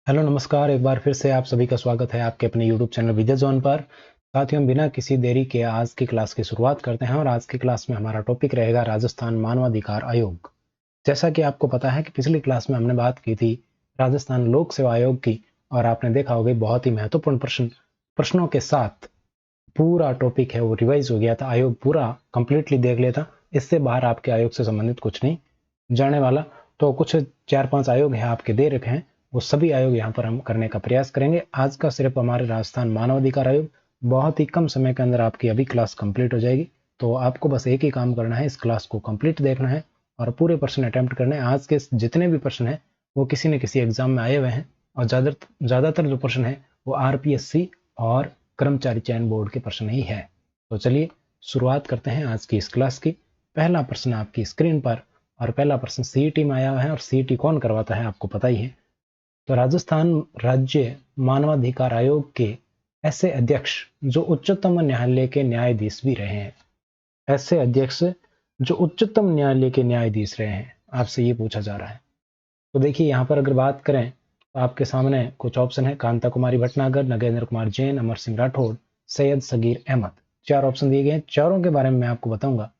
Hello नमस्कार, एक बार फिर से आप सभी का स्वागत है आपके अपने यूट्यूब चैनल विद्या जोन पर। साथियों, हम बिना किसी देरी के आज की क्लास की शुरुआत करते हैं और आज की क्लास में हमारा टॉपिक रहेगा राजस्थान मानवाधिकार आयोग। जैसा कि आपको पता है कि पिछली क्लास में हमने बात की थी राजस्थान लोक सेवा आयोग की, और आपने देखा होगा बहुत ही महत्वपूर्ण प्रश्नों के साथ पूरा टॉपिक है वो रिवाइज हो गया था। आयोग पूरा कंप्लीटली देख लिया था। इससे बाहर आपके आयोग से संबंधित कुछ नहीं जाने वाला। तो कुछ 4-5 आयोग है आपके दे रखे हैं, वो सभी आयोग यहाँ पर हम करने का प्रयास करेंगे। आज का सिर्फ हमारे राजस्थान मानवाधिकार आयोग, बहुत ही कम समय के अंदर आपकी अभी क्लास कंप्लीट हो जाएगी। तो आपको बस एक ही काम करना है, इस क्लास को कंप्लीट देखना है और पूरे प्रश्न अटेम्प्ट करने हैं। आज के जितने भी प्रश्न हैं वो किसी न किसी एग्जाम में आए हुए हैं, और ज़्यादातर जो प्रश्न है वो आरपीएससी और कर्मचारी चयन बोर्ड के प्रश्न ही है। तो चलिए शुरुआत करते हैं आज की इस क्लास की। पहला प्रश्न आपकी स्क्रीन पर, और पहला प्रश्न सीईटी में आया हुआ है, और सीईटी कौन करवाता है आपको पता ही है। तो राजस्थान राज्य मानवाधिकार आयोग के ऐसे अध्यक्ष जो उच्चतम न्यायालय के न्यायाधीश भी रहे हैं, ऐसे अध्यक्ष जो उच्चतम न्यायालय के न्यायाधीश रहे हैं, आपसे ये पूछा जा रहा है। तो देखिए यहाँ पर अगर बात करें तो आपके सामने कुछ ऑप्शन है: कांता कुमारी भटनागर, नगेंद्र कुमार जैन, अमर सिंह राठौड़, सैयद सगीर अहमद। 4 ऑप्शन दिए गए हैं, चारों के बारे में मैं आपको बताऊंगा।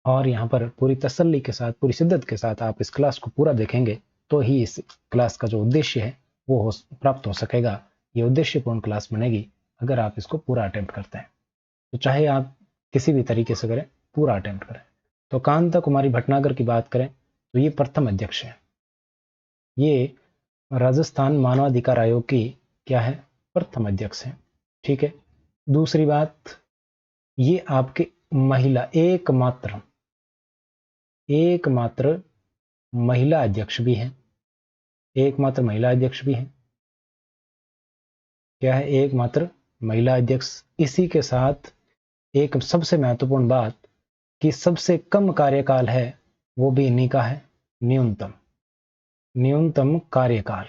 और यहाँ पर पूरी तसल्ली के साथ, पूरी शिद्दत के साथ आप इस क्लास को पूरा देखेंगे तो ही इस क्लास का जो उद्देश्य है वो प्राप्त हो सकेगा। ये उद्देश्यपूर्ण क्लास बनेगी अगर आप इसको पूरा अटेम्प्ट करते हैं। तो चाहे आप किसी भी तरीके से करें, पूरा अटेम्प्ट करें। तो कांता कुमारी भटनागर की बात करें तो ये प्रथम अध्यक्ष है। ये राजस्थान मानवाधिकार आयोग की क्या है, प्रथम अध्यक्ष है। ठीक है। दूसरी बात, ये आपके महिला एकमात्र महिला अध्यक्ष भी हैं। एकमात्र महिला अध्यक्ष भी हैं। क्या है, एकमात्र महिला अध्यक्ष। इसी के साथ एक सबसे महत्वपूर्ण बात कि सबसे कम कार्यकाल है वो भी इन्हीं का है, न्यूनतम कार्यकाल,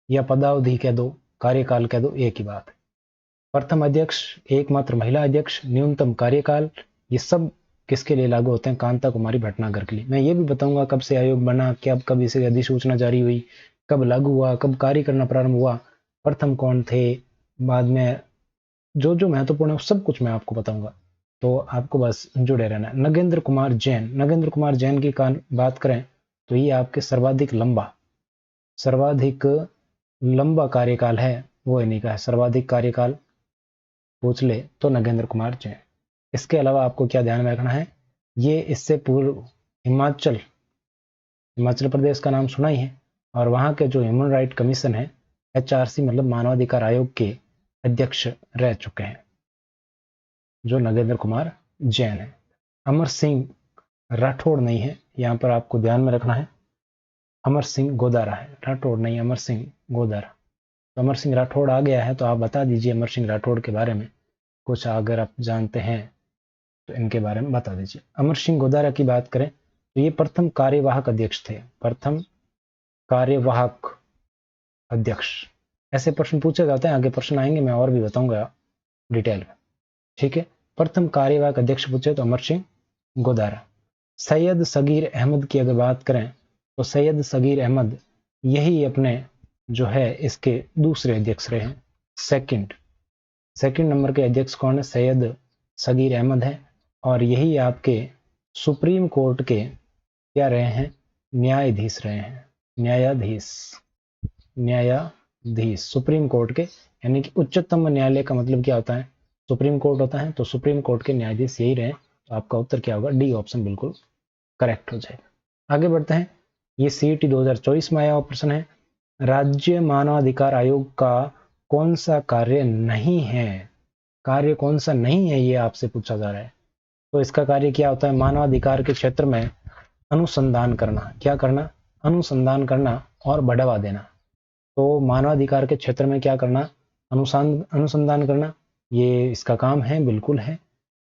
या पदावधि कह दो, कार्यकाल कह दो, एक ही बात है। प्रथम अध्यक्ष, एकमात्र महिला अध्यक्ष, न्यूनतम कार्यकाल, ये सब किसके लिए लागू होते हैं? कांता कुमारी भटनागर के लिए। मैं ये भी बताऊंगा कब से आयोग बना, क्या कब इसे अधिसूचना जारी हुई, कब लागू हुआ, कब कार्य करना प्रारंभ हुआ, प्रथम कौन थे, बाद में जो जो महत्वपूर्ण है सब कुछ मैं आपको बताऊंगा। तो आपको बस जुड़े रहना है। नगेंद्र कुमार जैन की बात करें तो ये आपके सर्वाधिक लंबा कार्यकाल है वो इन्हीं का है। सर्वाधिक कार्यकाल पूछ ले तो नगेंद्र कुमार जैन। इसके अलावा आपको क्या ध्यान में रखना है, ये इससे पूर्व हिमाचल प्रदेश का नाम सुना ही है, और वहाँ के जो ह्यूमन राइट कमीशन है, एचआरसी मतलब मानवाधिकार आयोग के अध्यक्ष रह चुके हैं, जो नगेंद्र कुमार जैन है। अमर सिंह राठौड़ नहीं है, यहाँ पर आपको ध्यान में रखना है। अमर सिंह गोदारा है, राठौड़ नहीं, अमर सिंह गोदारा। तो अमर सिंह राठौड़ आ गया है, तो आप बता दीजिए अमर सिंह राठौड़ के बारे में कुछ, अगर आप जानते हैं तो इनके बारे में बता दीजिए। अमर सिंह गोदारा की बात करें तो ये प्रथम कार्यवाहक अध्यक्ष थे, प्रथम कार्यवाहक अध्यक्ष। ऐसे प्रश्न पूछे जाते हैं, आगे प्रश्न आएंगे, मैं और भी बताऊंगा डिटेल में। ठीक है। प्रथम कार्यवाहक अध्यक्ष पूछे तो अमर सिंह गोदारा। सैयद सगीर अहमद की अगर बात करें तो सैयद सगीर अहमद यही अपने जो है इसके दूसरे अध्यक्ष रहे हैं। सेकंड नंबर के अध्यक्ष कौन है? सैयद सगीर अहमद है, और यही आपके सुप्रीम कोर्ट के क्या रहे हैं? न्यायाधीश रहे हैं। न्यायाधीश सुप्रीम कोर्ट के, यानी कि उच्चतम न्यायालय का मतलब क्या होता है? सुप्रीम कोर्ट होता है। तो सुप्रीम कोर्ट के न्यायाधीश यही रहे। तो आपका उत्तर क्या होगा? डी ऑप्शन बिल्कुल करेक्ट हो जाएगा। आगे बढ़ते हैं। ये सीईटी 2024 में आया हुआ प्रश्न है। राज्य मानवाधिकार आयोग का कौन सा कार्य नहीं है? कार्य कौन सा नहीं है ये आपसे पूछा जा रहा है। तो इसका कार्य क्या होता है? मानवाधिकार के क्षेत्र में अनुसंधान करना। क्या करना? अनुसंधान करना और बढ़ावा देना। तो मानवाधिकार के क्षेत्र में क्या करना? अनुसंधान करना। ये इसका काम है, बिल्कुल है,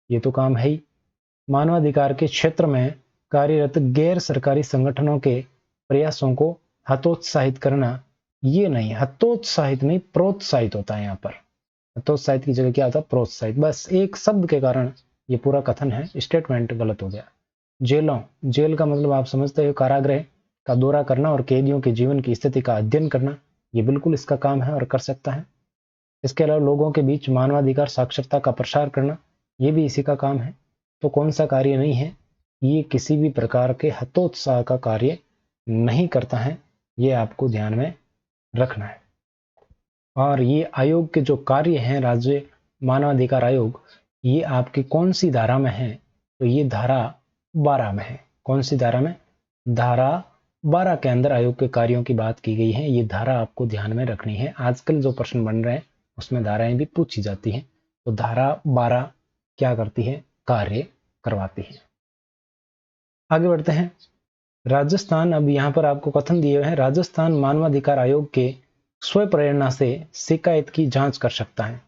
ये तो काम है ही। मानवाधिकार के क्षेत्र में कार्यरत गैर सरकारी संगठनों के प्रयासों को हतोत्साहित करना। ये नहीं, हतोत्साहित नहीं, प्रोत्साहित होता है यहाँ पर। हतोत्साहित की जगह क्या होता है? प्रोत्साहित। बस एक शब्द के कारण ये पूरा कथन है, स्टेटमेंट गलत हो गया। जेल का मतलब आप समझते हो, कारागृह का दौरा करना और कैदियों के जीवन की स्थिति का अध्ययन करना। ये बिल्कुल इसका काम है और कर सकता है। इसके अलावा लोगों के बीच मानवाधिकार साक्षरता का प्रसार करना, ये भी इसी का काम है। तो कौन सा कार्य नहीं है? ये किसी भी प्रकार के हतोत्साह का कार्य नहीं करता है, ये आपको ध्यान में रखना है। और ये आयोग के जो कार्य हैं, राज्य मानवाधिकार आयोग, ये आपकी कौन सी धारा में है? तो ये धारा 12 में है। कौन सी धारा में? धारा 12 के अंदर आयोग के कार्यों की बात की गई है। ये धारा आपको ध्यान में रखनी है। आजकल जो प्रश्न बन रहे हैं उसमें धाराएं भी पूछी जाती हैं। तो धारा 12 क्या करती है? कार्य करवाती है। आगे बढ़ते हैं। राजस्थान, अब यहाँ पर आपको कथन दिए हुए हैं, राजस्थान मानवाधिकार आयोग के स्वप्रेरणा से शिकायत की जांच कर सकता है,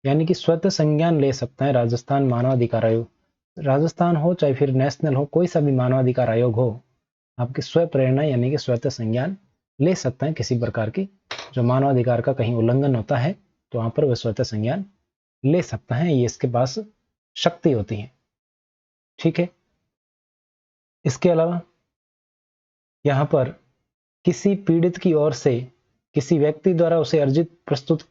यानी कि स्वतः संज्ञान ले सकता है राजस्थान मानवाधिकार आयोग। राजस्थान हो चाहे फिर नेशनल हो, कोई सा भी मानवाधिकार आयोग हो, आपकी स्वप्रेरणा यानी कि स्वतः संज्ञान ले सकता है किसी प्रकार की जो मानवाधिकार का कहीं उल्लंघन होता है, तो वहां पर वह स्वतः संज्ञान ले सकता है। ये इसके पास शक्ति होती है। ठीक है। इसके अलावा यहाँ पर किसी पीड़ित की ओर से किसी व्यक्ति द्वारा उसे अर्जित प्रस्तुत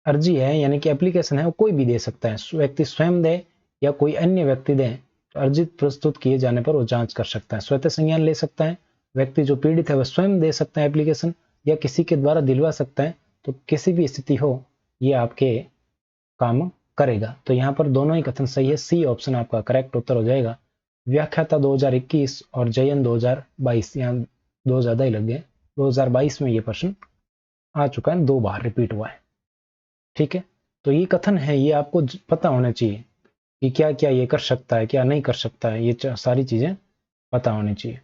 अर्जी है, यानी कि एप्लीकेशन है, वो कोई भी दे सकता है। व्यक्ति स्वयं दे या कोई अन्य व्यक्ति दे, तो अर्जित प्रस्तुत किए जाने पर वो जांच कर सकता है, स्वतः संज्ञान ले सकता है। व्यक्ति जो पीड़ित है वह स्वयं दे सकता है एप्लीकेशन, या किसी के द्वारा दिलवा सकता है। तो किसी भी स्थिति हो, ये आपके काम करेगा। तो यहाँ पर दोनों ही कथन सही है। सी ऑप्शन आपका करेक्ट उत्तर हो जाएगा। व्याख्याता 2021 और जयन 2022, यहाँ 2 ज्यादा ही लग गए। 2022 में ये प्रश्न आ चुका है, 2 बार रिपीट हुआ है। ठीक है। तो ये कथन है, ये आपको पता होना चाहिए कि क्या क्या ये कर सकता है, क्या नहीं कर सकता है। ये सारी चीजें पता होनी चाहिए।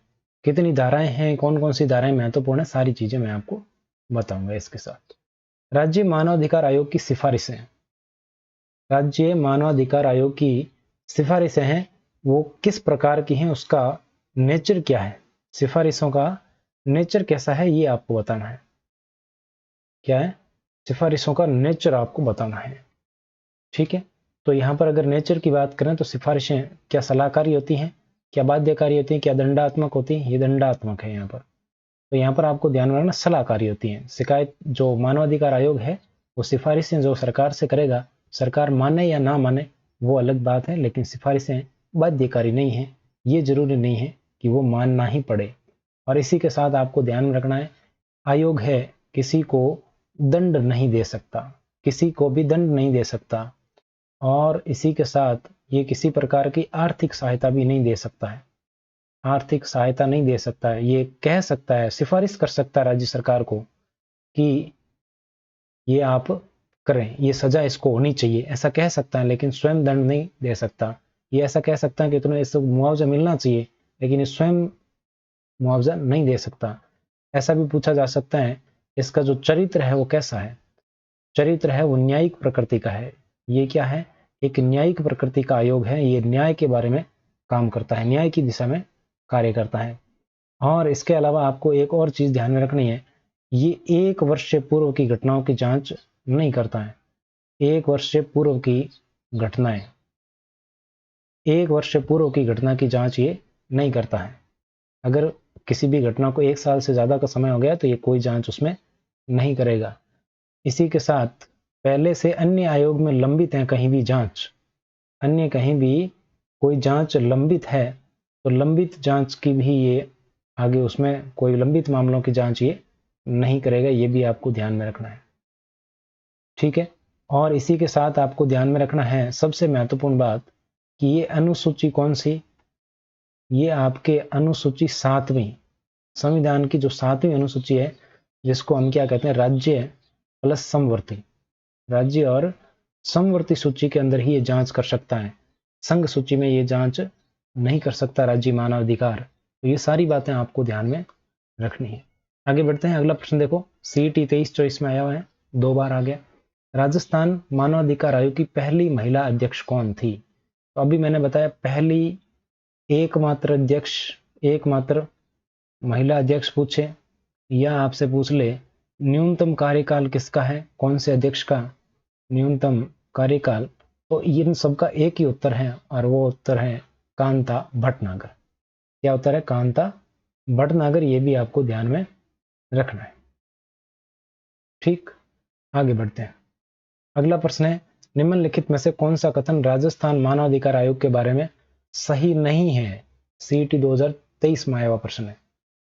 कितनी धाराएं हैं, कौन कौन सी धाराएं महत्वपूर्ण है, सारी चीजें मैं आपको बताऊंगा इसके साथ। राज्य मानवाधिकार आयोग की सिफारिशें। राज्य मानवाधिकार आयोग की सिफारिशें हैं, वो किस प्रकार की हैं, उसका नेचर क्या है, सिफारिशों का नेचर कैसा है, ये आपको बताना है। क्या है? सिफारिशों का नेचर आपको बताना है। ठीक है। तो यहाँ पर अगर नेचर की बात करें तो सिफारिशें क्या सलाहकारी होती हैं, क्या बाध्यकारी होती हैं, क्या दंडात्मक होती हैं? ये दंडात्मक है यहाँ पर। तो यहाँ पर आपको ध्यान में रखना, सलाहकारी होती हैं। शिकायत जो मानवाधिकार आयोग है वो सिफारिशें जो सरकार से करेगा, सरकार माने या ना माने वो अलग बात है, लेकिन सिफारिशें बाध्यकारी नहीं है। ये जरूरी नहीं है कि वो मानना ही पड़े। और इसी के साथ आपको ध्यान में रखना है, आयोग है किसी को दंड नहीं दे सकता, किसी को भी दंड नहीं दे सकता। और इसी के साथ ये किसी प्रकार की आर्थिक सहायता भी नहीं दे सकता है। आर्थिक सहायता नहीं दे सकता है। ये कह सकता है, सिफारिश कर सकता है राज्य सरकार को कि ये आप करें, ये सजा इसको होनी चाहिए, ऐसा कह सकता है, लेकिन स्वयं दंड नहीं दे सकता। ये ऐसा कह सकता है कि तुम्हें इससे मुआवजा मिलना चाहिए, लेकिन ये स्वयं मुआवजा नहीं दे सकता। ऐसा भी पूछा जा सकता है, इसका जो चरित्र है वो कैसा है? चरित्र है वो न्यायिक प्रकृति का है। ये क्या है? एक न्यायिक प्रकृति का आयोग है। ये न्याय के बारे में काम करता है, न्याय की दिशा में कार्य करता है। और इसके अलावा आपको एक और चीज ध्यान में रखनी है, ये 1 वर्ष से पूर्व की घटनाओं की जांच नहीं करता है। 1 वर्ष से पूर्व की घटनाएं, 1 वर्ष से पूर्व की घटना की जांच ये नहीं करता है। अगर किसी भी घटना को 1 साल से ज्यादा का समय हो गया तो ये कोई जांच उसमें नहीं करेगा। इसी के साथ पहले से अन्य आयोग में लंबित है कहीं भी जांच, अन्य कहीं भी कोई जांच लंबित है तो लंबित जांच की भी ये आगे उसमें कोई लंबित मामलों की जांच ये नहीं करेगा। ये भी आपको ध्यान में रखना है। ठीक है। और इसी के साथ आपको ध्यान में रखना है सबसे महत्वपूर्ण बात कि ये अनुसूची कौन सी? ये आपके अनुसूची 7वीं, संविधान की जो 7वीं अनुसूची है, जिसको हम क्या कहते हैं, राज्य प्लस समवर्ती, राज्य और समवर्ती सूची के अंदर ही ये जांच कर सकता है। संघ सूची में ये जांच नहीं कर सकता राज्य मानवाधिकार। तो ये सारी बातें आपको ध्यान में रखनी है। आगे बढ़ते हैं। अगला प्रश्न देखो, CET 23-24 में आया हुआ है, 2 बार आ गया। राजस्थान मानवाधिकार आयोग की पहली महिला अध्यक्ष कौन थी? तो अभी मैंने बताया, पहली एकमात्र अध्यक्ष, एकमात्र महिला अध्यक्ष पूछे या आपसे पूछ ले न्यूनतम कार्यकाल किसका है, कौन से अध्यक्ष का न्यूनतम कार्यकाल, तो इन सबका एक ही उत्तर है और वो उत्तर है कांता भटनागर। क्या उत्तर है? कांता भटनागर। ये भी आपको ध्यान में रखना है। ठीक, आगे बढ़ते हैं। अगला प्रश्न है, निम्नलिखित में से कौन सा कथन राजस्थान मानवाधिकार आयोग के बारे में सही नहीं है? सीईटी 2023 में आया हुआ प्रश्न है।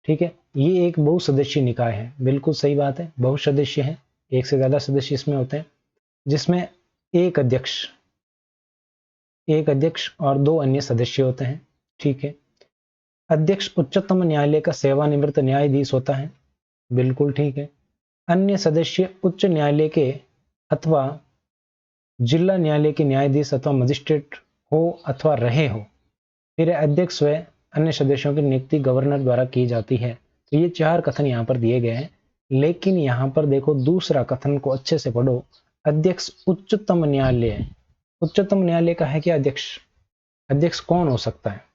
ठीक है, ये एक बहुसदस्यीय निकाय है, बिल्कुल सही बात है, बहुसदस्यीय है, एक से ज्यादा सदस्य इसमें होते हैं, जिसमें एक अध्यक्ष और 2 अन्य सदस्य होते हैं। ठीक है, अध्यक्ष उच्चतम न्यायालय का सेवानिवृत्त न्यायाधीश होता है, बिल्कुल ठीक है। अन्य सदस्य उच्च न्यायालय के अथवा जिला न्यायालय के न्यायाधीश अथवा मजिस्ट्रेट हो अथवा रहे हो। फिर अध्यक्ष व अन्य सदस्यों की नियुक्ति गवर्नर द्वारा की जाती है। तो ये 4 कथन यहाँ पर दिए गए हैं, लेकिन यहाँ पर देखो दूसरा कथन को अच्छे से पढ़ो। अध्यक्ष उच्चतम न्यायालय, उच्चतम न्यायालय का है क्या अध्यक्ष? अध्यक्ष कौन हो सकता है?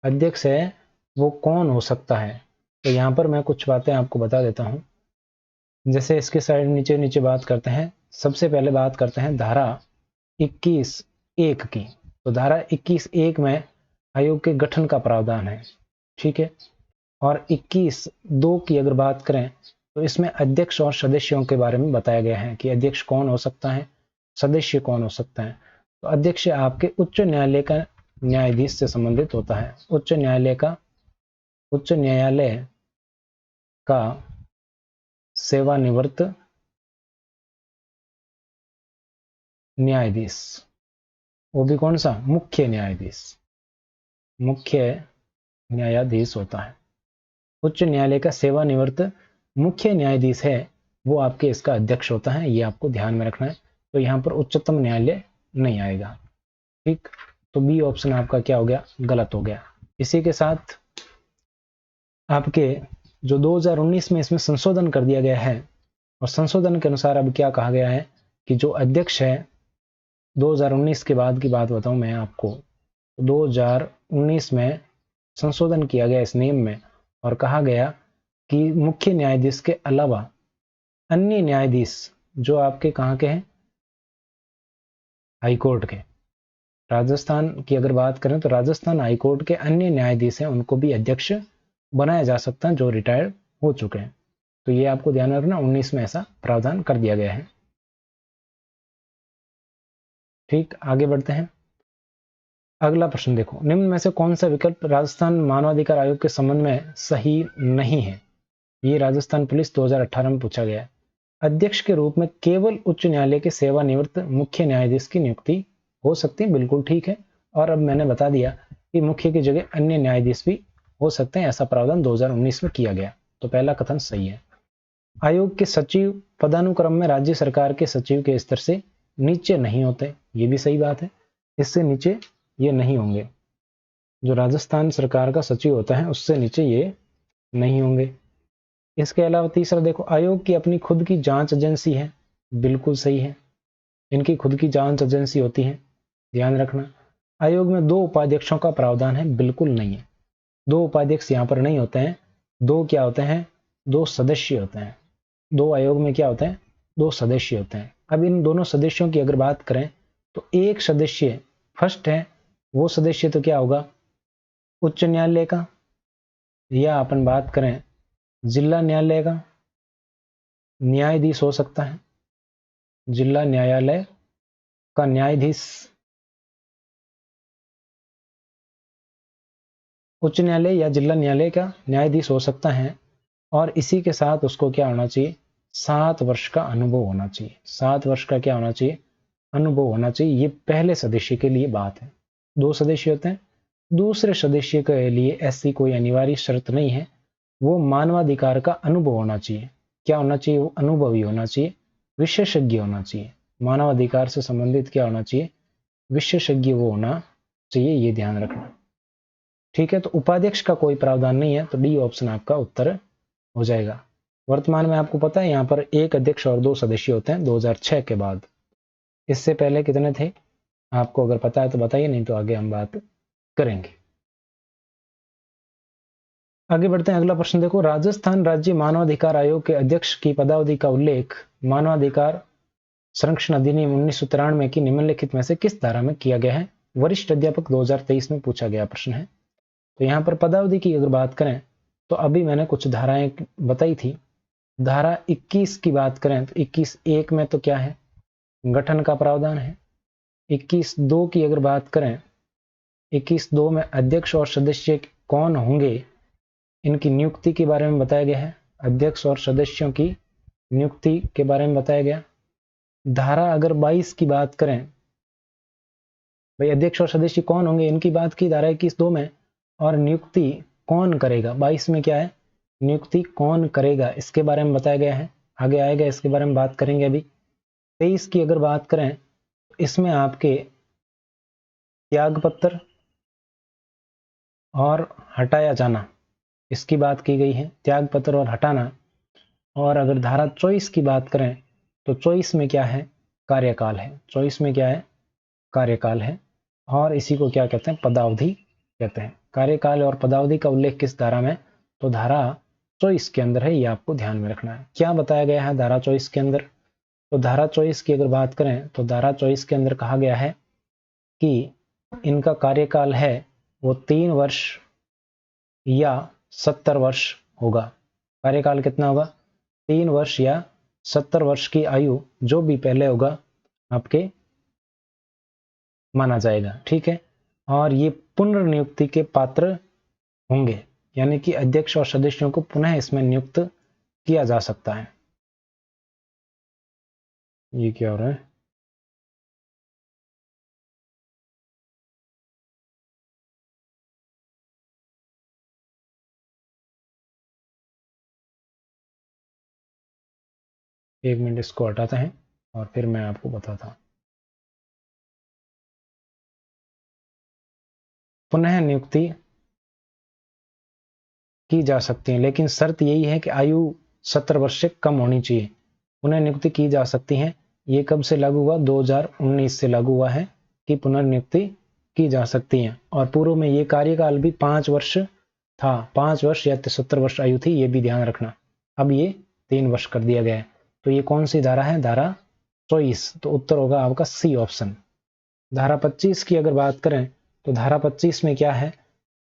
अध्यक्ष है वो कौन हो सकता है? तो यहाँ पर मैं कुछ बातें आपको बता देता हूँ। जैसे इसके साइड नीचे नीचे बात करते हैं। सबसे पहले बात करते हैं धारा 21(1) की। तो धारा 21(1) में आयोग के गठन का प्रावधान है। ठीक है, और 21(2) की अगर बात करें तो इसमें अध्यक्ष और सदस्यों के बारे में बताया गया है कि अध्यक्ष कौन हो सकता है, सदस्य कौन हो सकता है। तो अध्यक्ष आपके उच्च न्यायालय का न्यायाधीश से संबंधित होता है। उच्च न्यायालय का सेवानिवृत्त न्यायाधीश, वो भी कौन सा? मुख्य न्यायाधीश होता है। उच्च न्यायालय का सेवानिवृत्त मुख्य न्यायाधीश है, वो आपके इसका अध्यक्ष होता है, ये आपको ध्यान में रखना है। तो यहाँ पर उच्चतम न्यायालय नहीं आएगा। ठीक, तो बी ऑप्शन आपका क्या हो गया? गलत हो गया। इसी के साथ आपके जो 2019 में इसमें संशोधन कर दिया गया है, और संशोधन के अनुसार अब क्या कहा गया है कि जो अध्यक्ष है, 2019 के बाद की बात बताऊं मैं आपको, 2019 में संशोधन किया गया इस नियम में, और कहा गया कि मुख्य न्यायाधीश के अलावा अन्य न्यायाधीश जो आपके कहाँ के हैं? हाईकोर्ट के। राजस्थान की अगर बात करें तो राजस्थान हाईकोर्ट के अन्य न्यायाधीश हैं, उनको भी अध्यक्ष बनाया जा सकता है जो रिटायर्ड हो चुके हैं। तो ये आपको ध्यान रखना, 19 में ऐसा प्रावधान कर दिया गया है। ठीक, आगे बढ़ते हैं। अगला प्रश्न देखो, निम्न में से कौन सा विकल्प राजस्थान मानवाधिकार आयोग के संबंध में सही नहीं है? ये राजस्थान पुलिस 2018 में पूछा गया है। अध्यक्ष के रूप में केवल उच्च न्यायालय के सेवानिवृत्त मुख्य न्यायाधीश की नियुक्ति हो सकती है, बिल्कुल ठीक है। और अब मैंने बता दिया कि मुख्य की जगह अन्य न्यायाधीश भी हो सकते हैं, ऐसा प्रावधान 2019 में किया गया। तो पहला कथन सही है। आयोग के सचिव पदानुक्रम में राज्य सरकार के सचिव के स्तर से नीचे नहीं होते, ये भी सही बात है, इससे नीचे ये नहीं होंगे। जो राजस्थान सरकार का सचिव होता है उससे नीचे ये नहीं होंगे। इसके अलावा तीसरा देखो, आयोग की अपनी खुद की जांच एजेंसी है, बिल्कुल सही है, इनकी खुद की जांच एजेंसी होती है, ध्यान रखना। आयोग में 2 उपाध्यक्षों का प्रावधान है, बिल्कुल नहीं है, 2 उपाध्यक्ष यहाँ पर नहीं होते हैं। 2 क्या होते हैं? 2 सदस्य होते हैं। 2 आयोग में क्या होते हैं? 2 सदस्य होते हैं। अब इन दोनों सदस्यों की अगर बात करें तो एक सदस्य फर्स्ट है, वो सदस्य तो क्या होगा? उच्च न्यायालय का, या अपन बात करें जिला न्यायालय का न्यायाधीश हो सकता है। जिला न्यायालय का न्यायाधीश, उच्च न्यायालय या जिला न्यायालय का न्यायाधीश हो सकता है। और इसी के साथ उसको क्या होना चाहिए? 7 वर्ष का अनुभव होना चाहिए। 7 वर्ष का क्या होना चाहिए? अनुभव होना चाहिए। ये पहले सदस्य के लिए बात है। 2 सदस्य होते हैं, दूसरे सदस्य के लिए ऐसी कोई अनिवार्य शर्त नहीं है, वो मानवाधिकार का अनुभव होना चाहिए। क्या होना चाहिए? वो अनुभवी होना चाहिए, विशेषज्ञ होना चाहिए। मानवाधिकार से संबंधित क्या होना चाहिए? विशेषज्ञ वो होना चाहिए, ये ध्यान रखना। ठीक है, तो उपाध्यक्ष का कोई प्रावधान नहीं है, तो डी ऑप्शन आपका उत्तर हो जाएगा। वर्तमान में आपको पता है यहाँ पर एक अध्यक्ष और 2 सदस्य होते हैं 2006 के बाद। इससे पहले कितने थे? आपको अगर पता है तो बताइए, नहीं तो आगे हम बात करेंगे। आगे बढ़ते हैं। अगला प्रश्न देखो, राजस्थान राज्य मानवाधिकार आयोग के अध्यक्ष की पदावधि का उल्लेख मानवाधिकार संरक्षण अधिनियम 1993 की निम्नलिखित में से किस धारा में किया गया है? वरिष्ठ अध्यापक 2023 में पूछा गया प्रश्न है। तो यहाँ पर पदावधि की अगर बात करें तो अभी मैंने कुछ धाराएं बताई थी, धारा 21 की बात करें तो 21(1) में तो क्या है, गठन का प्रावधान है। 21(2) की अगर बात करें, 21(2) में अध्यक्ष और सदस्य कौन होंगे, इनकी नियुक्ति के बारे में बताया गया है। अध्यक्ष और सदस्यों की नियुक्ति के बारे में बताया गया। धारा अगर 22 की बात करें, भाई अध्यक्ष और सदस्य कौन होंगे इनकी बात की धारा 21(2) में, और नियुक्ति कौन करेगा 22 में क्या है, नियुक्ति कौन करेगा इसके बारे में बताया गया है। आगे आएगा, इसके बारे में बात करेंगे अभी। 23 की अगर बात करें, इसमें आपके त्यागपत्र और हटाया जाना, इसकी बात की गई है, त्यागपत्र और हटाना। और अगर धारा 24 की बात करें तो 24 में क्या है, कार्यकाल है। 24 में क्या है, कार्यकाल है। और इसी को क्या कहते हैं, पदावधि कहते हैं। कार्यकाल और पदावधि का उल्लेख किस धारा में, तो धारा 24 के अंदर है। ये आपको ध्यान में रखना है। क्या बताया गया है धारा 24 के अंदर, तो धारा 24 की अगर बात करें तो धारा 24 के अंदर कहा गया है कि इनका कार्यकाल है वो 3 वर्ष या 70 वर्ष होगा। कार्यकाल कितना होगा, 3 वर्ष या 70 वर्ष की आयु, जो भी पहले होगा आपके माना जाएगा। ठीक है। और ये पुनर्नियुक्ति के पात्र होंगे, यानी कि अध्यक्ष और सदस्यों को पुनः इसमें नियुक्त किया जा सकता है। ये क्या हो रहा है, एक मिनट इसको हटाते हैं और फिर मैं आपको बताता हूं। पुनः नियुक्ति की जा सकती है, लेकिन शर्त यही है कि आयु 70 वर्ष से कम होनी चाहिए। पुनः नियुक्ति की जा सकती है। ये कब से लागू हुआ, 2019 से लागू हुआ है कि पुनर्नियुक्ति की जा सकती है। और पूर्व में ये कार्यकाल भी 5 वर्ष था, 5 वर्ष या 70 वर्ष आयु थी, ये भी ध्यान रखना। अब ये 3 वर्ष कर दिया गया है। तो ये कौन सी धारा है, धारा 24। तो उत्तर होगा आपका सी ऑप्शन। धारा 25 की अगर बात करें तो धारा 25 में क्या है,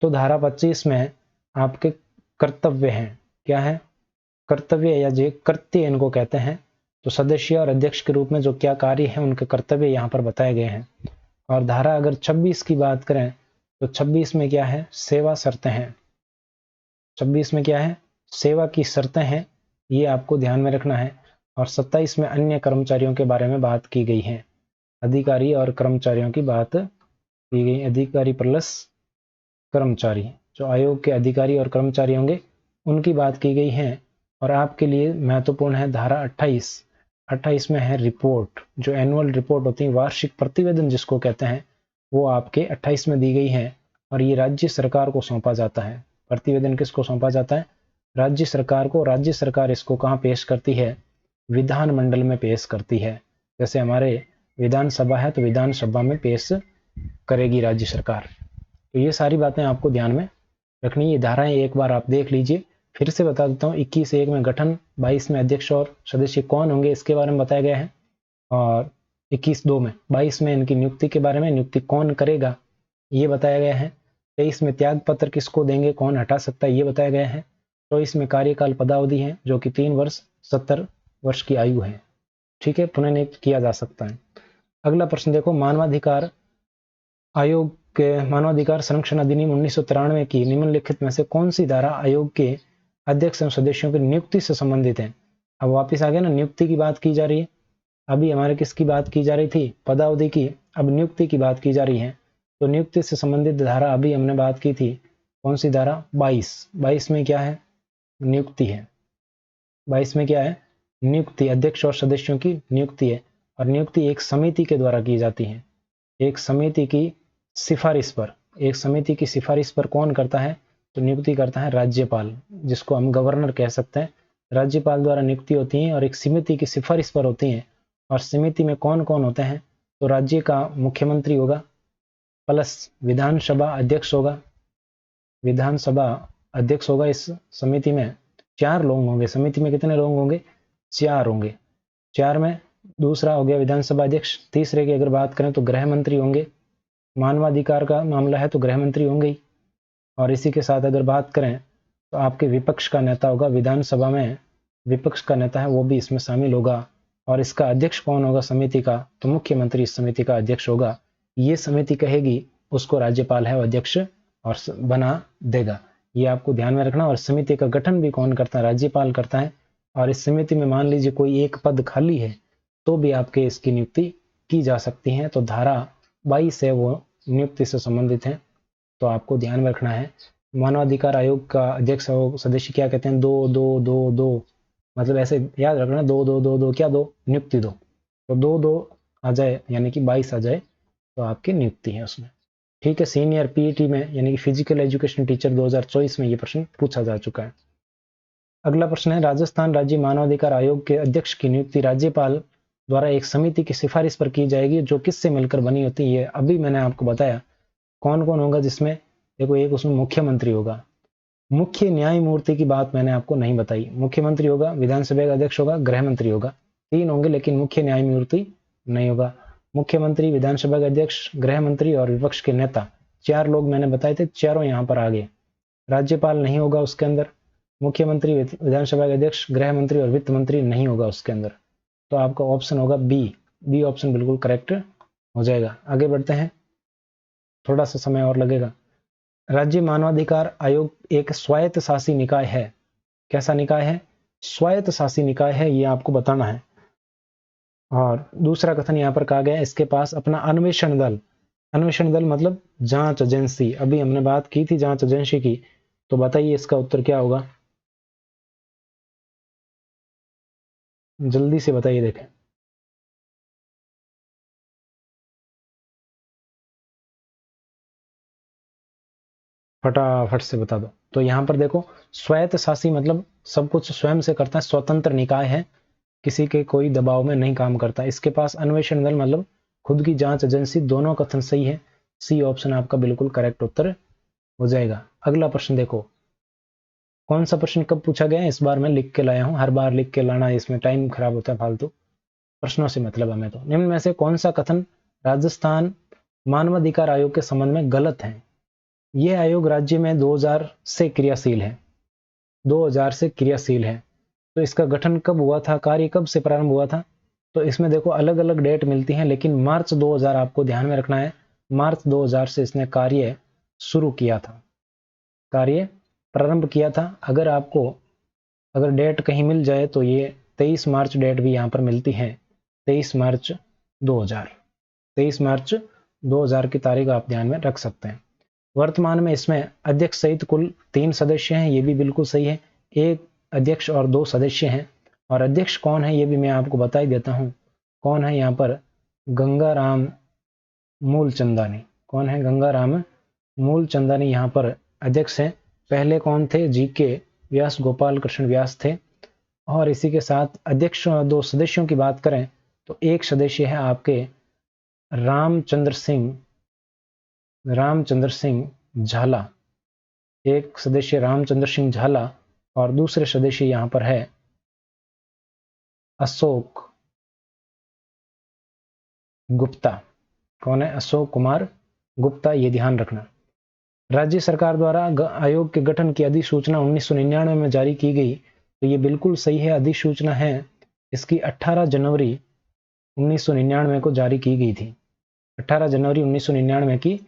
तो धारा 25 में आपके कर्तव्य हैं। क्या है, कर्तव्य या जो कृत्य इनको कहते हैं। तो सदस्य और अध्यक्ष के रूप में जो क्या कार्य है, उनके कर्तव्य यहाँ पर बताए गए हैं। और धारा अगर 26 की बात करें तो 26 में क्या है, सेवा शर्तें हैं। 26 में क्या है, सेवा की शर्तें हैं, ये आपको ध्यान में रखना है। और 27 में अन्य कर्मचारियों के बारे में बात की गई है। अधिकारी और कर्मचारियों की बात की गई, अधिकारी प्लस कर्मचारी, जो आयोग के अधिकारी और कर्मचारी होंगे उनकी बात की गई है। और आपके लिए महत्वपूर्ण है धारा 28। 28 में है रिपोर्ट, जो एनुअल रिपोर्ट होती है, वार्षिक प्रतिवेदन जिसको कहते हैं, वो आपके 28 में दी गई है। और ये राज्य सरकार को सौंपा जाता है। प्रतिवेदन किसको सौंपा जाता है, राज्य सरकार को। राज्य सरकार इसको कहाँ पेश करती है, विधानमंडल में पेश करती है। जैसे हमारे विधानसभा है तो विधानसभा में पेश करेगी राज्य सरकार। तो ये सारी बातें आपको ध्यान में रखनी। ये धाराएं एक बार आप देख लीजिए। फिर से बता देता हूँ, 21(1) में गठन, 22 में अध्यक्ष और सदस्य कौन होंगे इसके बारे में बताया गया है। और 21(2) में, 22 में इनकी नियुक्ति के बारे में, नियुक्ति कौन करेगा ये बताया गया है। 23 में त्याग पत्र किसको देंगे, कौन हटा सकता है, ये बताया गया है। 24 में कार्यकाल पदावधि है, जो कि 3 वर्ष 70 वर्ष की आयु है। ठीक है, पुनः नियुक्त किया जा सकता है। अगला प्रश्न देखो, मानवाधिकार आयोग के मानवाधिकार संरक्षण अधिनियम 1993 की निम्नलिखित में से कौन सी धारा आयोग के अध्यक्ष एवं सदस्यों की नियुक्ति से संबंधित है। अब वापस आ गया ना, नियुक्ति की बात की जा रही है। अभी हमारे किसकी बात की जा रही थी, पदावधि की, अब नियुक्ति की बात की जा रही है। तो नियुक्ति से संबंधित धारा अभी हमने बात की थी, कौन सी धारा, 22 में क्या है, नियुक्ति है। 22 में क्या है, नियुक्ति, अध्यक्ष और सदस्यों की नियुक्ति है। और नियुक्ति एक समिति के द्वारा की जाती है। एक समिति की सिफारिश पर, एक समिति की सिफारिश पर कौन करता है, तो नियुक्ति करता है राज्यपाल, जिसको हम गवर्नर कह सकते हैं। राज्यपाल द्वारा नियुक्ति होती है और एक समिति की सिफारिश पर होती है। और समिति में कौन कौन होते हैं, तो राज्य का मुख्यमंत्री होगा, प्लस विधानसभा अध्यक्ष होगा। विधानसभा अध्यक्ष होगा इस समिति में। 4 लोग होंगे समिति में, कितने लोग होंगे, 4 होंगे। 4 में दूसरा हो गया विधानसभा अध्यक्ष। तीसरे की अगर बात करें तो गृह मंत्री होंगे, मानवाधिकार का मामला है तो गृह मंत्री होंगे ही। और इसी के साथ अगर बात करें तो आपके विपक्ष का नेता होगा विधानसभा में, विपक्ष का नेता है वो भी इसमें शामिल होगा। और इसका अध्यक्ष कौन होगा समिति का, तो मुख्यमंत्री इस समिति का अध्यक्ष होगा। ये समिति कहेगी उसको राज्यपाल है वो अध्यक्ष और बना देगा, ये आपको ध्यान में रखना। और समिति का गठन भी कौन करता है, राज्यपाल करता है। और इस समिति में मान लीजिए कोई एक पद खाली है तो भी आपके इसकी नियुक्ति की जा सकती है। तो धारा 22 है वो नियुक्ति से संबंधित है, तो आपको ध्यान में रखना है। मानवाधिकार आयोग का अध्यक्ष सदस्य क्या कहते हैं, 2-2-2-2, मतलब ऐसे याद रखना, 2-2-2-2 क्या दो, नियुक्ति दो। तो 2-2 आ जाए यानी कि 22 आ जाए तो आपकी नियुक्ति है उसमें। ठीक है, सीनियर पीईटी में यानी कि फिजिकल एजुकेशन टीचर 2024 में ये प्रश्न पूछा जा चुका है। अगला प्रश्न है, राजस्थान राज्य मानवाधिकार आयोग के अध्यक्ष की नियुक्ति राज्यपाल द्वारा एक समिति की सिफारिश पर की जाएगी जो किससे मिलकर बनी होती है। अभी मैंने आपको बताया कौन कौन होगा जिसमें, देखो एक उसमें मुख्यमंत्री होगा, मुख्य न्यायमूर्ति की बात मैंने आपको नहीं बताई। मुख्यमंत्री होगा, विधानसभा का अध्यक्ष होगा, गृह मंत्री होगा, 3 होंगे लेकिन मुख्य न्यायमूर्ति नहीं होगा। मुख्यमंत्री, विधानसभा का अध्यक्ष, गृह मंत्री और विपक्ष के नेता, 4 लोग मैंने बताए थे, चारों यहाँ पर आ गए। राज्यपाल नहीं होगा उसके अंदर, मुख्यमंत्री, विधानसभा के अध्यक्ष, गृह मंत्री और वित्त मंत्री नहीं होगा उसके अंदर। तो आपका ऑप्शन होगा बी ऑप्शन बिल्कुल करेक्ट हो जाएगा। आगे बढ़ते हैं, थोड़ा सा समय और लगेगा। राज्य मानवाधिकार आयोग एक स्वायत्त शासी निकाय है। कैसा निकाय है, स्वायत्त शासी निकाय है, ये आपको बताना है। और दूसरा कथन यहाँ पर कहा गया है, इसके पास अपना अन्वेषण दल, अन्वेषण दल मतलब जांच एजेंसी, अभी हमने बात की थी जांच एजेंसी की, तो बताइए इसका उत्तर क्या होगा, जल्दी से बताइए देखें। फटाफट से बता दो। तो यहां पर देखो, स्वायत्त शासी मतलब सब कुछ स्वयं से करता है, स्वतंत्र निकाय है, किसी के कोई दबाव में नहीं काम करता। इसके पास अन्वेषण दल मतलब खुद की जांच एजेंसी, दोनों कथन सही है, सी ऑप्शन आपका बिल्कुल करेक्ट उत्तर हो जाएगा। अगला प्रश्न देखो, कौन सा प्रश्न कब पूछा गया है, इस बार मैं लिख के लाया हूं, हर बार लिख के लाना इसमें टाइम खराब होता है, फालतू प्रश्नों से मतलब हमें। तो निम्न में से कौन सा कथन राजस्थान मानवाधिकार आयोग के संबंध में गलत है। यह आयोग राज्य में 2000 से क्रियाशील है, 2000 से क्रियाशील है। तो इसका गठन कब हुआ था, कार्य कब से प्रारंभ हुआ था, तो इसमें देखो अलग अलग डेट मिलती हैं, लेकिन मार्च 2000 आपको ध्यान में रखना है, मार्च 2000 से इसने कार्य शुरू किया था, कार्य प्रारंभ किया था। अगर आपको अगर डेट कहीं मिल जाए तो ये 23 मार्च डेट भी यहाँ पर मिलती है, 23 मार्च 2000, 23 मार्च 2000 की तारीख आप ध्यान में रख सकते हैं। वर्तमान में इसमें अध्यक्ष सहित कुल 3 सदस्य हैं, ये भी बिल्कुल सही है, एक अध्यक्ष और 2 सदस्य हैं। और अध्यक्ष कौन है ये भी मैं आपको बता ही देता हूं, कौन है यहाँ पर, गंगाराम मूलचंदानी। कौन है, गंगाराम मूलचंदानी यहाँ पर अध्यक्ष हैं। पहले कौन थे, जीके व्यास, गोपाल कृष्ण व्यास थे। और इसी के साथ अध्यक्ष 2 सदस्यों की बात करें तो एक सदस्य है आपके रामचंद्र सिंह झाला, एक सदस्य रामचंद्र सिंह झाला, और दूसरे सदस्य यहां पर है अशोक गुप्ता। कौन है, अशोक कुमार गुप्ता, ये ध्यान रखना। राज्य सरकार द्वारा आयोग के गठन की अधिसूचना 1999 में जारी की गई, तो ये बिल्कुल सही है, अधिसूचना है इसकी 18 जनवरी 1999 को जारी की गई थी, 18 जनवरी 1999 की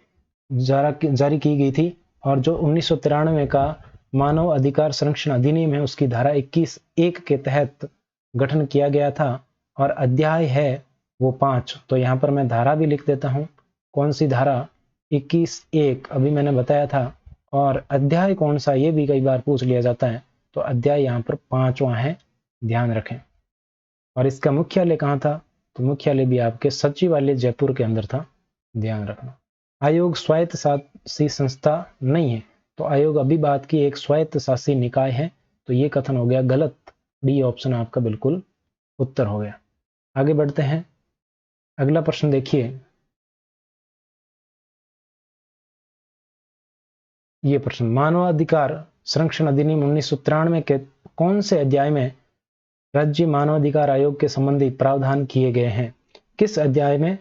जारी की गई थी। और जो 1993 का मानव अधिकार संरक्षण अधिनियम है उसकी धारा 21(1) के तहत गठन किया गया था, और अध्याय है वो 5। तो यहाँ पर मैं धारा भी लिख देता हूँ, कौन सी धारा, 21(1) अभी मैंने बताया था। और अध्याय कौन सा ये भी कई बार पूछ लिया जाता है, तो अध्याय यहाँ पर 5वां है, ध्यान रखें। और इसका मुख्यालय कहाँ था, तो मुख्यालय भी आपके सचिवालय जयपुर के अंदर था, ध्यान रखना। आयोग स्वायत्त शासी संस्था नहीं है, तो आयोग अभी बात की एक स्वायत्त शासी निकाय है, तो ये कथन हो गया गलत, डी ऑप्शन आपका बिल्कुल उत्तर हो गया। आगे बढ़ते हैं, अगला प्रश्न देखिए, ये प्रश्न, मानवाधिकार संरक्षण अधिनियम 1993 के कौन से अध्याय में राज्य मानवाधिकार आयोग के संबंधी प्रावधान किए गए हैं। किस अध्याय में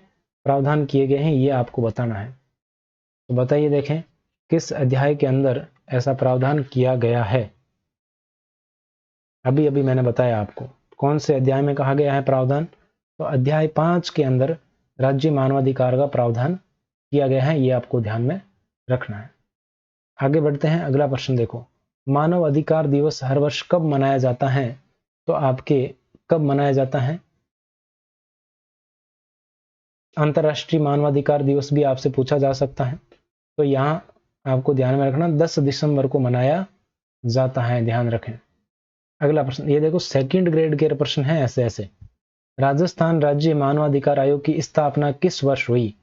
प्रावधान किए गए हैं ये आपको बताना है, तो बताइए देखें किस अध्याय के अंदर ऐसा प्रावधान किया गया है। अभी अभी मैंने बताया आपको कौन से अध्याय में कहा गया है प्रावधान, तो अध्याय 5 के अंदर राज्य मानवाधिकार का प्रावधान किया गया है, ये आपको ध्यान में रखना है। आगे बढ़ते हैं, अगला प्रश्न देखो, मानव अधिकार दिवस हर वर्ष कब मनाया जाता है? तो आपके कब मनाया जाता है? अंतर्राष्ट्रीय मानवाधिकार दिवस भी आपसे पूछा जा सकता है, तो यहाँ आपको ध्यान में रखना 10 दिसंबर को मनाया जाता है, ध्यान रखें। अगला प्रश्न ये देखो, सेकंड ग्रेड के प्रश्न है ऐसे ऐसे। राजस्थान राज्य मानवाधिकार आयोग की स्थापना किस वर्ष हुई?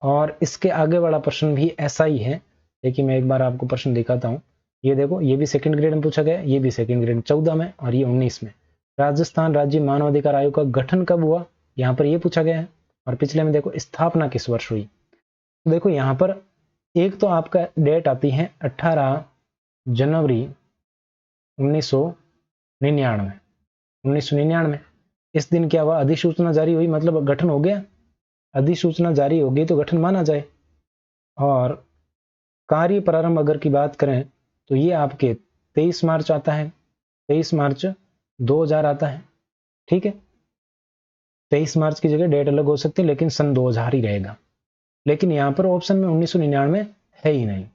और इसके आगे वाला प्रश्न भी ऐसा ही है, लेकिन मैं एक बार आपको प्रश्न दिखाता हूँ। ये देखो, ये भी सेकंड ग्रेड में पूछा गया, ये भी सेकंड ग्रेड 14 में और ये 19 में। राजस्थान राज्य मानवाधिकार आयोग का गठन कब हुआ, यहाँ पर ये पूछा गया है। और पिछले में देखो, स्थापना किस वर्ष हुई। तो देखो यहाँ पर एक तो आपका डेट आती है 18 जनवरी 1999। 1999 इस दिन क्या हुआ, अधिसूचना जारी हुई, मतलब गठन हो गया। अधिसूचना जारी हो गई तो गठन माना जाए। और कार्य प्रारंभ अगर की बात करें तो ये आपके 23 मार्च आता है, 23 मार्च 2000 आता है। ठीक है, 23 मार्च की जगह डेट अलग हो सकती है, लेकिन सन 2000 ही रहेगा। लेकिन यहां पर ऑप्शन में 1999 है ही नहीं,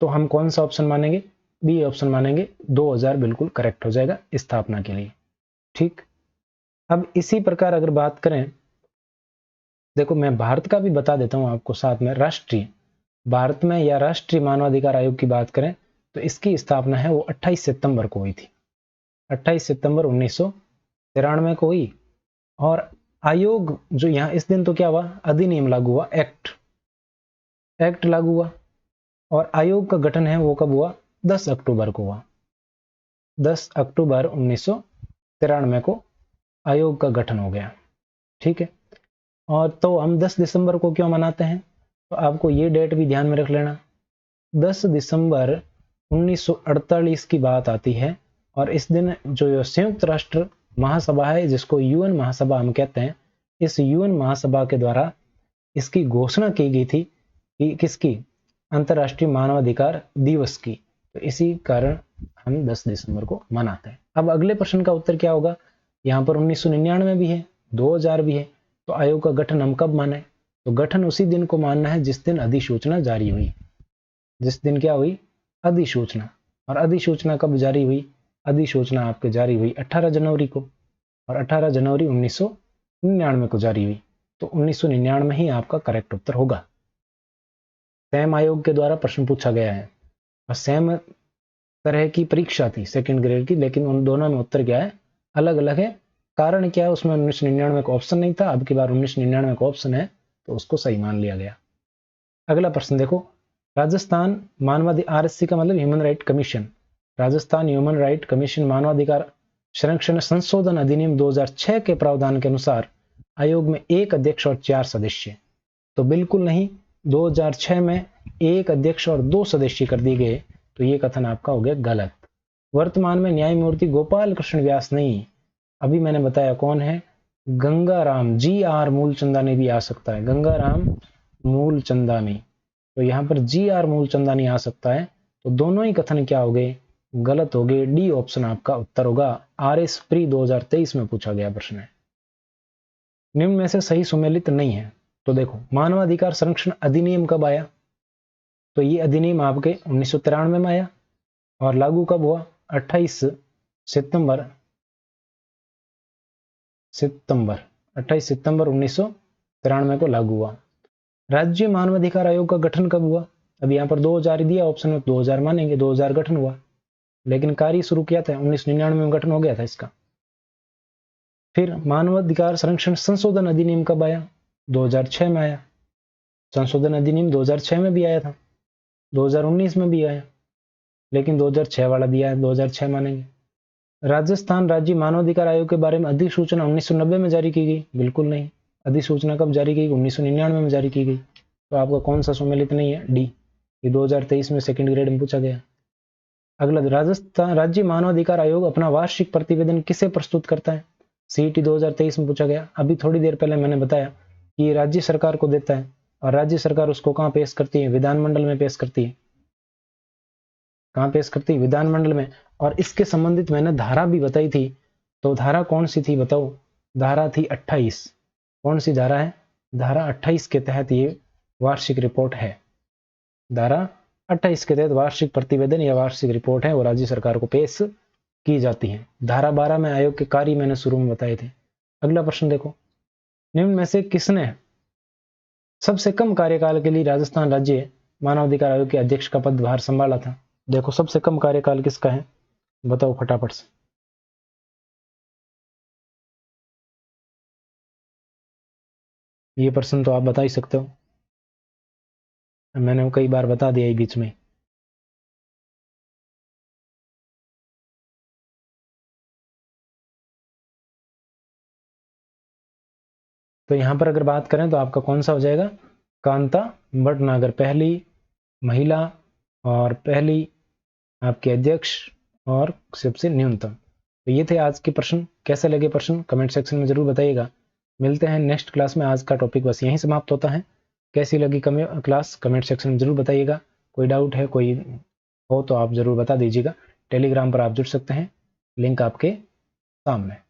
तो हम कौन सा ऑप्शन मानेंगे? बी ऑप्शन मानेंगे, 2000 बिल्कुल करेक्ट हो जाएगा स्थापना के लिए। ठीक, अब इसी प्रकार अगर बात करें, देखो मैं भारत का भी बता देता हूं आपको साथ में। राष्ट्रीय भारत में या राष्ट्रीय मानवाधिकार आयोग की बात करें तो इसकी स्थापना है वो 28 सितंबर को हुई थी। 28 सितंबर 1993 को हुई। और आयोग जो यहाँ इस दिन तो क्या हुआ, अधिनियम लागू हुआ, एक्ट लागू हुआ। और आयोग का गठन है वो कब हुआ, 10 अक्टूबर को हुआ। 10 अक्टूबर 1993 को आयोग का गठन हो गया। ठीक है, और तो हम 10 दिसंबर को क्यों मनाते हैं, तो आपको ये डेट भी ध्यान में रख लेना। 10 दिसंबर 1948 की बात आती है, और इस दिन जो संयुक्त राष्ट्र महासभा है, जिसको यूएन महासभा हम कहते हैं, इस यूएन महासभा के द्वारा इसकी घोषणा की गई थी कि किसकी, अंतर्राष्ट्रीय मानवाधिकार दिवस की। तो इसी कारण हम 10 दिसंबर को मनाते हैं। अब अगले प्रश्न का उत्तर क्या होगा, यहाँ पर 1999 भी है, 2000 भी है, तो आयोग का गठन हम कब माने? तो गठन उसी दिन को मानना है जिस दिन अधिसूचना जारी हुई। जिस दिन क्या हुई, अधिसूचना। और अधिसूचना कब जारी हुई? अधिसूचना आपके जारी हुई 18 जनवरी को, और 18 जनवरी 1999 को जारी हुई। तो 1999 ही आपका करेक्ट उत्तर होगा। सैम आयोग के द्वारा प्रश्न पूछा गया है, और सेम तरह की परीक्षा थी सेकंड ग्रेड की, लेकिन उन दोनों में उत्तर क्या है, अलग अलग है। कारण क्या है, उसमें 1999 का ऑप्शन नहीं था, अब की बार 1999 का ऑप्शन है, तो उसको सही मान लिया गया। अगला प्रश्न देखो, राजस्थान मानवाधिकार, आरएससी का मतलब human right commission, Rajasthan human right commission मानवाधिकार संरक्षण संशोधन अधिनियम 2006 के प्रावधान के अनुसार आयोग में 1 अध्यक्ष और 4 सदस्य। तो बिल्कुल नहीं, 2006 में 1 अध्यक्ष और 2 सदस्य कर दिए गए, तो ये कथन आपका हो गया गलत। वर्तमान में न्यायमूर्ति गोपाल कृष्ण व्यास नहीं, अभी मैंने बताया कौन है, गंगाराम GR मूलचंदानी भी आ सकता है, गंगाराम मूलचंदानी। तो यहाँ पर GR मूलचंदानी आ सकता है, तो दोनों ही कथन क्या हो गए, गलत हो गए। डी ऑप्शन आपका उत्तर होगा। RS प्री 2023 में पूछा गया प्रश्न है। निम्न में से सही सुमेलित नहीं है, तो देखो, मानवाधिकार संरक्षण अधिनियम कब आया? तो ये अधिनियम आपके 1993 में आया, और लागू कब हुआ, 28 सितंबर 1993 को लागू हुआ। राज्य मानवाधिकार आयोग का गठन कब हुआ? अब यहाँ पर 2000 दिया ऑप्शन में, 2000 मानेंगे, 2000 गठन हुआ, लेकिन कार्य शुरू किया था 1999 में गठन हो गया था इसका। फिर मानवाधिकार संरक्षण संशोधन अधिनियम कब आया? 2006 में आया। संशोधन अधिनियम 2006 में भी आया था, 2019 में भी आया, लेकिन 2006 वाला दिया है, 2006 मानेंगे। राजस्थान राज्य मानवाधिकार आयोग के बारे में अधिसूचना 1990 में जारी की गई, बिल्कुल नहीं। अधिसूचना कब जारी की गई? 1999 में जारी की गई। तो आपका कौन सा सम्मिलित नहीं है? डी, ये 2023 में सेकंड ग्रेड में पूछा गया। अगला, राजस्थान राज्य मानवाधिकार आयोग अपना वार्षिक प्रतिवेदन किसे प्रस्तुत करता है? CET 2023 में पूछा गया। अभी थोड़ी देर पहले मैंने बताया कि राज्य सरकार को देता है, और राज्य सरकार उसको कहां पेश करती है? विधानमंडल में पेश करती है। कहां पेश करती है? विधानमंडल में। और इसके संबंधित मैंने धारा भी बताई थी। तो धारा कौन सी थी बताओ? धारा थी 28। कौन सी धारा है? धारा 28 के तहत ये वार्षिक रिपोर्ट है। धारा 28 के तहत वार्षिक प्रतिवेदन या वार्षिक रिपोर्ट है, वो राज्य सरकार को पेश की जाती है। धारा 12 में आयोग के कार्य मैंने शुरू में बताए थे। अगला प्रश्न देखो, निम्न में से किसने सबसे कम कार्यकाल के लिए राजस्थान राज्य मानवाधिकार आयोग के अध्यक्ष का पदभार संभाला था? देखो सबसे कम कार्यकाल किसका है, बताओ फटाफट से। ये प्रश्न तो आप बता ही सकते हो, मैंने कई बार बता दिया बीच में। तो यहां पर अगर बात करें तो आपका कौन सा हो जाएगा? कांता भटनागर पहली महिला और पहली आपके अध्यक्ष और सबसे न्यूनतम। तो ये थे आज के प्रश्न। कैसे लगे प्रश्न कमेंट सेक्शन में जरूर बताइएगा। मिलते हैं नेक्स्ट क्लास में। आज का टॉपिक बस यहीं समाप्त होता है। कैसी लगी क्लास कमेंट सेक्शन में जरूर बताइएगा। कोई डाउट है, कोई हो तो आप जरूर बता दीजिएगा। टेलीग्राम पर आप जुड़ सकते हैं, लिंक आपके सामने।